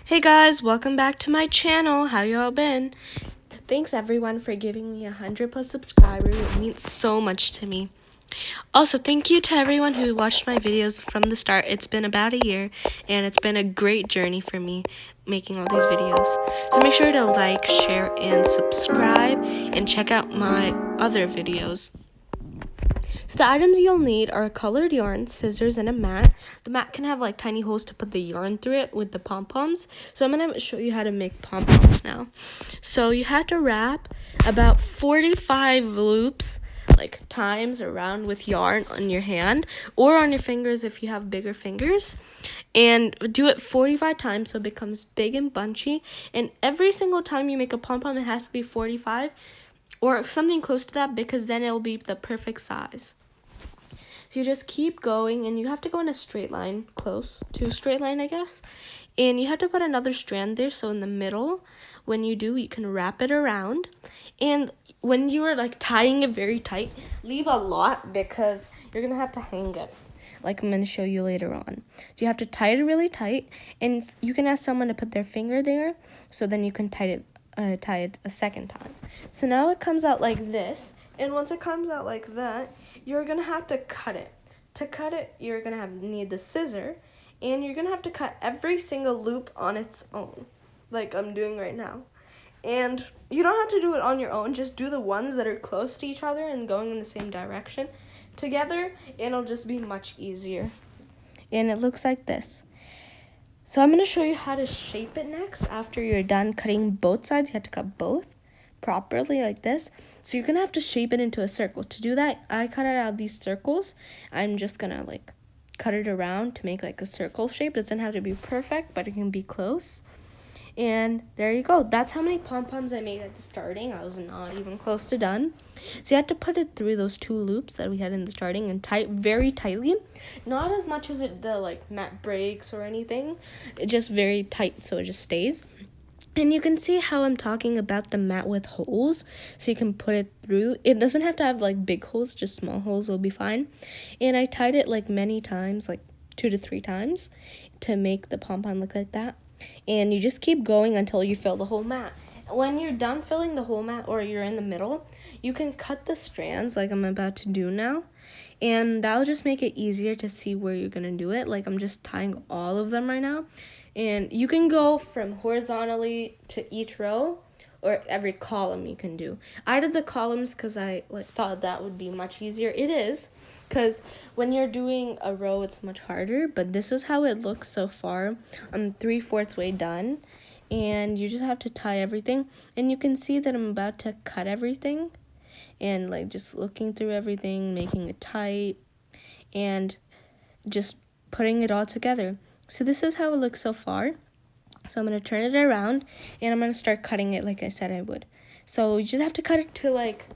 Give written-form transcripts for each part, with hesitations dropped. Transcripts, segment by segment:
Hey guys, welcome back to my channel. How y'all been? Thanks everyone for giving me 100+ subscribers. It means so much to me. Also, thank you to everyone who watched my videos from the start. It's been about a year and it's been a great journey for me making all these videos. So make sure to like, share, and subscribe and check out my other videos. So the items you'll need are colored yarn, scissors, and a mat. The mat can have like tiny holes to put the yarn through it with the pom-poms. So I'm going to show you how to make pom-poms now. So you have to wrap about 45 loops, like times around with yarn on your hand or on your fingers if you have bigger fingers. And do it 45 times so it becomes big and bunchy. And every single time you make a pom-pom, it has to be 45 or something close to that because then it'll be the perfect size. So you just keep going, and you have to go in a straight line, close to a straight line, I guess. And you have to put another strand there, so in the middle, when you do, you can wrap it around. And when you are like tying it very tight, leave a lot because you're going to have to hang it, like I'm going to show you later on. So you have to tie it really tight, and you can ask someone to put their finger there, so then you can tie it a second time. So now it comes out like this, and once it comes out like that, you're gonna have to cut it. To cut it, you're gonna need the scissor, and you're gonna have to cut every single loop on its own, like I'm doing right now. And you don't have to do it on your own, just do the ones that are close to each other and going in the same direction together, and it'll just be much easier. And it looks like this. So I'm going to show you how to shape it next. After you're done cutting both sides, you have to cut both properly like this. So you're going to have to shape it into a circle. To do that, I cut it out of these circles. I'm just going to like cut it around to make like a circle shape. It doesn't have to be perfect, but it can be close. And there you go. That's how many pom-poms I made at the starting. I was not even close to done. So you have to put it through those two loops that we had in the starting and tight, very tightly. Not as much as the like mat breaks or anything. It just very tight so it just stays. And you can see how I'm talking about the mat with holes, so you can put it through. It doesn't have to have like big holes, just small holes will be fine. And I tied it like many times, like 2 to 3 times, to make the pom-pom look like that. And you just keep going until you fill the whole mat. When you're done filling the whole mat, or you're in the middle, you can cut the strands like I'm about to do now. And that'll just make it easier to see where you're going to do it. Like I'm just tying all of them right now. And you can go from horizontally to each row, or every column you can do. I did the columns because I thought that would be much easier. It is, because when you're doing a row, it's much harder. But this is how it looks so far. I'm 3/4 way done. And you just have to tie everything. And you can see that I'm about to cut everything. And like just looking through everything, making it tight, and just putting it all together. So this is how it looks so far. So I'm going to turn it around, and I'm going to start cutting it like I said I would. So you just have to cut it to like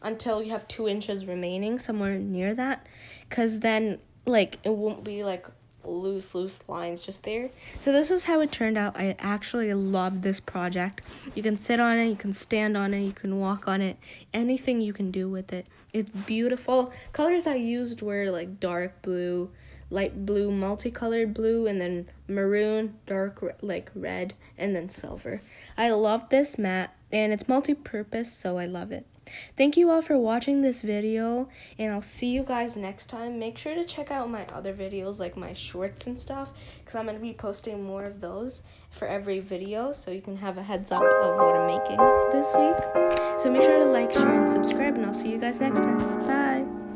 until you have 2 inches remaining, somewhere near that, because then like it won't be like loose lines just there. So this is how it turned out. I actually love this project. You can sit on it, you can stand on it, you can walk on it, anything you can do with it. It's beautiful. Colors I used were like dark blue, light blue, multicolored blue, and then maroon, dark like red, and then silver. I love this mat, and it's multi-purpose, so I love it. Thank you all for watching this video, and I'll see you guys next time. Make sure to check out my other videos, like my shorts and stuff, because I'm going to be posting more of those for every video, so you can have a heads up of what I'm making this week. So make sure to like, share, and subscribe, and I'll see you guys next time. Bye!